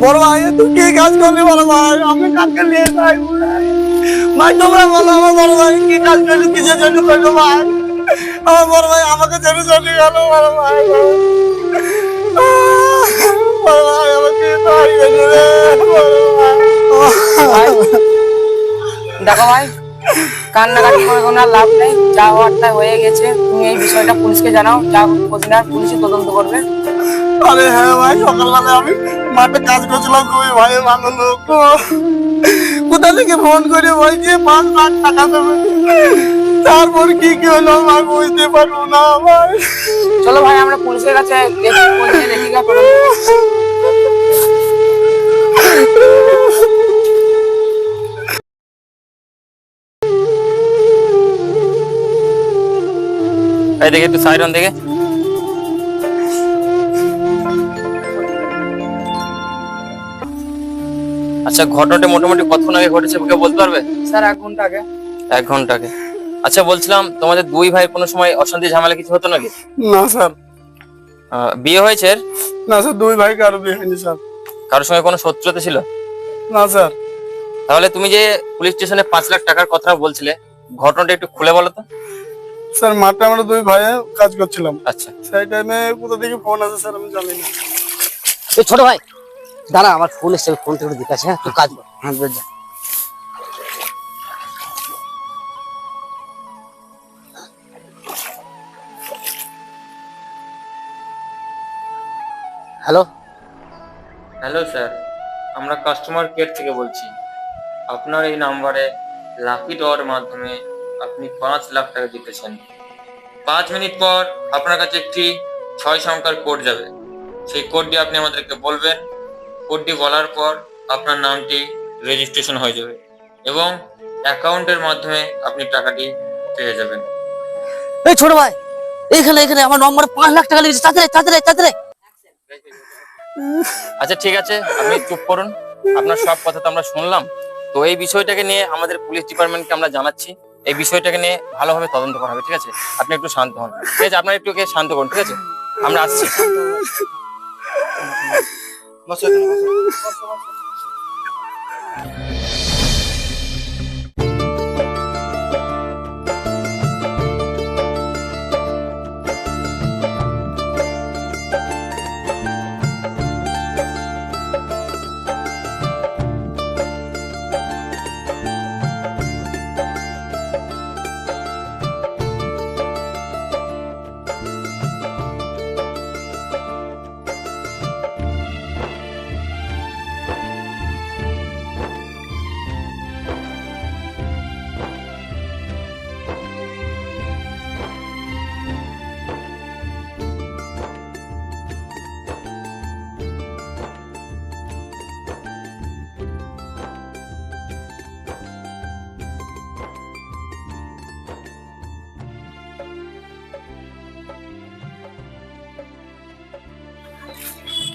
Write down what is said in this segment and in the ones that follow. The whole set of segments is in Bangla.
বড় ভাই তুই কি কাজ করলি বড় ভাই? আমি কাকে নিয়ে যাই ভাই? তোমরা বলো আমার বড় ভাই কি কাজ করলি, কিসের জন্য করলো ভাই? আমার বড় ভাই আমাকে ছেড়ে চলে গেল বড় ভাই। বড় ভাই আমাকে তাই গেল রে বড় ভাই। ভাই দেখো ভাই, কান্নাকাটি করে কোনো আর লাভ নেই, যা হওয়ার তাই হয়ে গেছে। তুমি এই বিষয়টা পুলিশকে জানাও, যা কোথায় পুলিশই তদন্ত করবে। আরে হ্যাঁ ভাই, সকালবেলা আমি মাঠে কাজ করছিলাম, তুমি ভাই ভালো লোক, কোথা থেকে ফোন করে বলছে 5 লাখ টাকা দেবে, তারপর কি কি হলো আমার বুঝতে পারবো না ভাই। চলো ভাই আমরা পুলিশের কাছে দেখি, বলছে দেখি গা তদন্ত করতে। এই দেখে একটু সাইড অন দেখে। আচ্ছা, ঘটনাটা মোটামুটি কতক্ষণ আগে ঘটেছে আমাকে বলতে পারবে? স্যার 1 ঘন্টা আগে। 1 ঘন্টা আগে। আচ্ছা, বলছিলাম তোমাদের দুই ভাই কোনো সময় অশান্তি ঝামেলা কিছু হতো নাকি? না স্যার, বিয়ে হয়েছে এর? না স্যার, দুই ভাই কারো বিয়ে হয়নি স্যার। কারোর সঙ্গে কোনো শত্রুতা ছিল? না স্যার। তাহলে তুমি যে পুলিশ স্টেশনে 5 লাখ টাকার কথা বলছিলে, ঘটনাটা একটু খুলে বলো তো। স্যার মাঠে আমরা দুই ভাই কাজ করছিলাম, আচ্ছা, সেই টাইমে কোথা থেকে ফোন আছে স্যার আমি জানি না। এই ছোট ভাই দাঁড়া, আমার ফোন এসে, ফোন থেকে দিতে আছে। হ্যাঁ তুই কাজ কর। হ্যাঁ বেশ যা। হ্যালো, হ্যালো স্যার, আমরা কাস্টমার কেয়ার থেকে বলছি। আপনার এই নাম্বারে লাকি ড্রর মাধ্যমে আপনি 5 লাখ টাকা জিতেছেন। 5 মিনিট পর আপনার কাছে একটি 6 সংখ্যার কোড যাবে। সেই কোডটি আপনি আমাদেরকে বলবেন। কোডটি বলার পর আপনার নামটি রেজিস্ট্রেশন হয়ে যাবে এবং অ্যাকাউন্টের মাধ্যমে আপনি টাকাটি পেয়ে যাবেন। এই ছোট ভাই এখানে এখানে আমার নম্বরে 5 লাখ টাকা লেগেছে, তাড়াতাড়ি তাড়াতাড়ি তাড়াতাড়ি। আচ্ছা ঠিক আছে, আপনি চুপ করুন। আপনার সব কথা তো আমরা শুনলাম। তো এই বিষয়টাকে নিয়ে আমাদের পুলিশ ডিপার্টমেন্টকে আমরা জানাচ্ছি। এই বিষয়টাকে নিয়ে ভালোভাবে তদন্ত করা হবে, ঠিক আছে? আপনি একটু শান্ত হন, ঠিক আছে? আপনার একটু শান্ত করুন, ঠিক আছে? আমরা আসছি।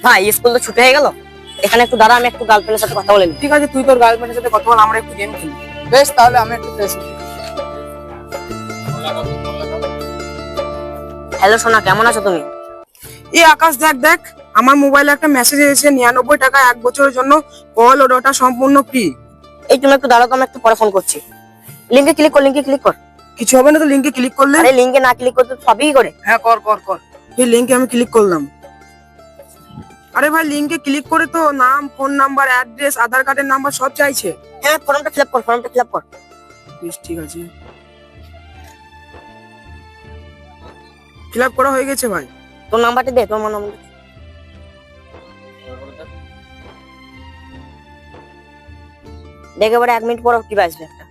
ভাই স্কুল তো ছুটি হয়ে গেল, এখানে একটু দাঁড়া, আমি একটু গার্লফ্রেন্ডের সাথে কথা বলে নিই। ঠিক আছে, তুই তোর গার্লফ্রেন্ডের সাথে কথা বল, আমরা একটু গেম খেলি। বেশ, তাহলে আমি একটু ফ্রেশ হই। হ্যালো সোনা, কেমন আছো তুমি? এই আকাশ দেখ দেখ, আমার মোবাইলে একটা মেসেজ এসেছে, 99 টাকা 1 বছরের জন্য কল ও ডাটা সম্পূর্ণ ফ্রি। এই তুমি একটু দাঁড়াও তো, আমি একটু পরে ফোন করছি। লিংকে ক্লিক কর, লিংকে ক্লিক কর। কিছু হবে না তো লিংকে ক্লিক করলে? আরে লিংকে না ক্লিক করতে সবই করে। হ্যাঁ কর কর কর। এই লিংকে আমি ক্লিক করলাম। আরে ভাই লিংকে ক্লিক করে তো নাম, ফোন নাম্বার, অ্যাড্রেস, আধার কার্ডের নাম্বার সব চাইছে। হ্যাঁ ফর্মটা ফিল আপ কর, ফর্মটা ফিল আপ কর। বেশ ঠিক আছে, ফিল আপ করা হয়ে গেছে ভাই। তোর নাম্বারটা দে, তোমার নাম্বার। দেখে এবারে 1 মিনিট পর কি আসবে একটা।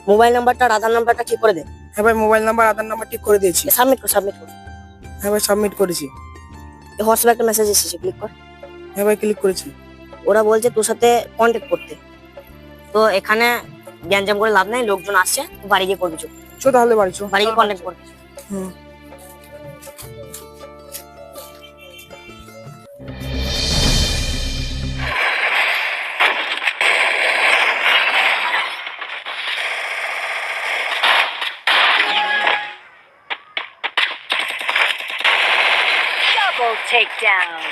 মোবাইল নাম্বারটা আর আধার নাম্বারটা ঠিক করে দে। হ্যাঁ ভাই, মোবাইল নাম্বার, আধার নাম্বার ঠিক করে দিয়েছি। সাবমিট কর, সাবমিট কর। হ্যাঁ ভাই সাবমিট করেছি। হোয়াটসঅ্যাপে একটা মেসেজ এসেছে, ক্লিক কর। হ্যাঁ ভাই ক্লিক করেছি। ওরা বলছে তোর সাথে কন্ট্যাক্ট করতে। তো এখানে গ্যাঞ্জাম করে লাভ নাই, লোকজন আসছে, বাড়ি গিয়ে করবি। চো তাহলে বাড়ি চো। বাড়ি গিয়ে কন্ট্যাক্ট করবি। হুম। Takedown.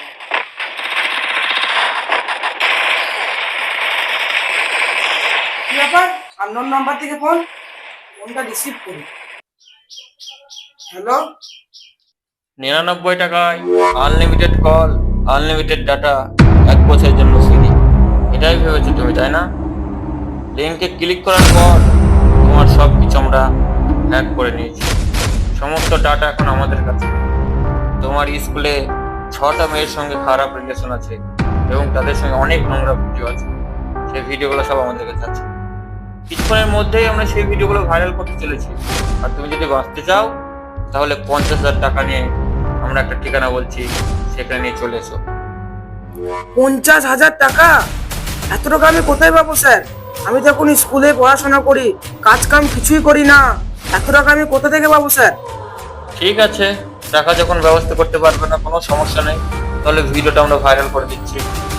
ব্যাপার? আননোন নাম্বার থেকে ফোনটা রিসিভ করি। হ্যালো, 99 টাকায় আনলিমিটেড কল, আনলিমিটেড ডাটা, 1 বছরের জন্য ফ্রি। এটাই ভেবেছো তুমি, তাই না? লিঙ্কে ক্লিক করার পর তোমার সব কিছু আমরা হ্যাক করে নিয়েছি। সমস্ত ডাটা এখন আমাদের কাছে। তোমার স্কুলে 6টা মেয়ের সঙ্গে খারাপ রিলেশন আছে এবং তাদের সঙ্গে অনেক নোংরা ভিডিও আছে। সেই ভিডিওগুলো সব আমাদের কাছে আছে। কিছুক্ষণের মধ্যেই আমরা সেই ভিডিওগুলো ভাইরাল করতে চলেছি। আর তুমি যদি বাঁচতে চাও তাহলে 50,000 টাকা নিয়ে আমরা একটা ঠিকানা বলছি, সেখানে নিয়ে চলে এসো। 50,000 টাকা? এত টাকা আমি কোথায় পাবো স্যার? আমি তো এখন স্কুলে পড়াশোনা করি, কাজ কাম কিছুই করি না। এত টাকা আমি কোথা থেকে পাবো স্যার? ঠিক আছে, টাকা যখন ব্যবস্থা করতে পারবে না, কোনো সমস্যা নেই, তাহলে ভিডিওটা আমরা ভাইরাল করে দিচ্ছি।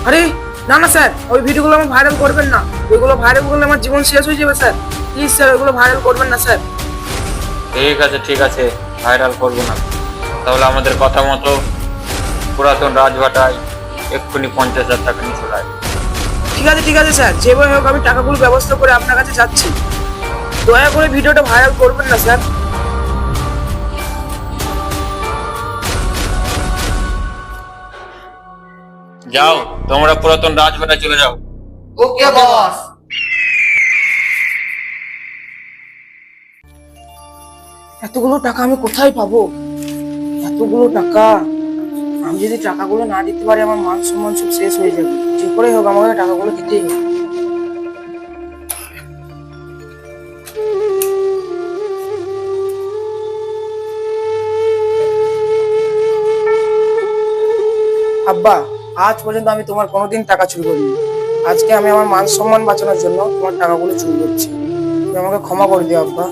আরে না না স্যার, ওই ভিডিওগুলো আমার ভাইরাল করবেন না। ওইগুলো ভাইরাল করলে আমার জীবন শেষ হয়ে যাবে স্যার। প্লিজ স্যার, ওইগুলো ভাইরাল করবেন না স্যার। ঠিক আছে, ভাইরাল করবো না। তাহলে আমাদের কথা মতো পুরাতন রাজভাটায় এক্ষুনি 50,000 টাকা নিয়ে চলে আসবে। ঠিক আছে স্যার, যেভাবে হোক আমি টাকাগুলো ব্যবস্থা করে আপনার কাছে যাচ্ছি। দয়া করে ভিডিওটা ভাইরাল করবেন না স্যার। যাও, তোমরা পুরাতন রাজভাটায় চলে যাও। ওকে বস। এতগুলো টাকা আমি কোথায় পাবো? এতগুলো টাকা আমি যদি টাকাগুলো না দিতে পারি, আমার মান সম্মান সব শেষ হয়ে যাবে। যে করে হোক আমাকে টাকাগুলো দিতেই হবে। আব্বা, আজ পর্যন্ত আমি তোমার কোনোদিন টাকা চুরি করিনি। আজকে আমি আমার মান সম্মান বাঁচানোর জন্য তোমার টাকাগুলো চুরি করছি। তুমি আমাকে ক্ষমা করে দিও আব্বা।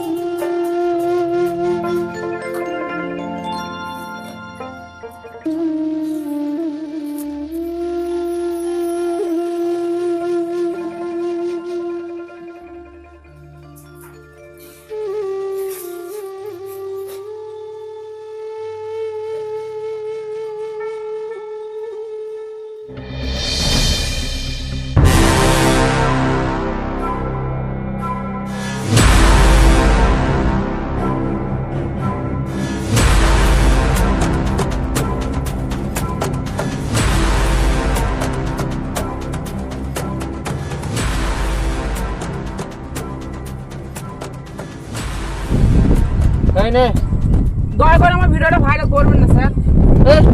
এই নে, দয়া করে আমার ভিডিওটা ভাইরাল করবেন না স্যার।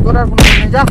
তোর আর কোনো নেই, যা।